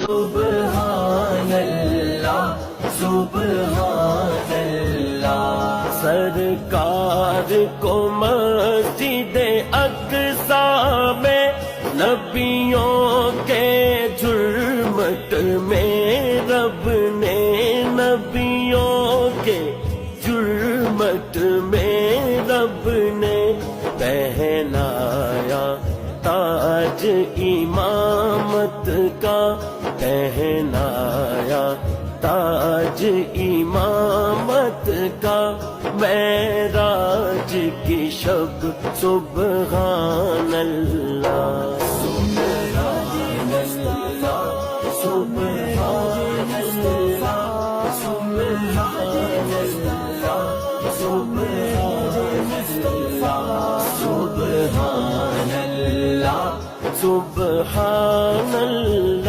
سبحان اللہ سبحان اللہ سرکار کو مسجد اقصی میں نبیوں کے جرمٹ میں رب نے نبیوں کے جرمٹ میں رب نے پہنایا تاج امامت کا پہنایا تاج امامت کا معراج کی شب سبحان اللہ سبحان اللہ سبحان اللہ سبحان اللہ سبحان اللہ سبحان اللہ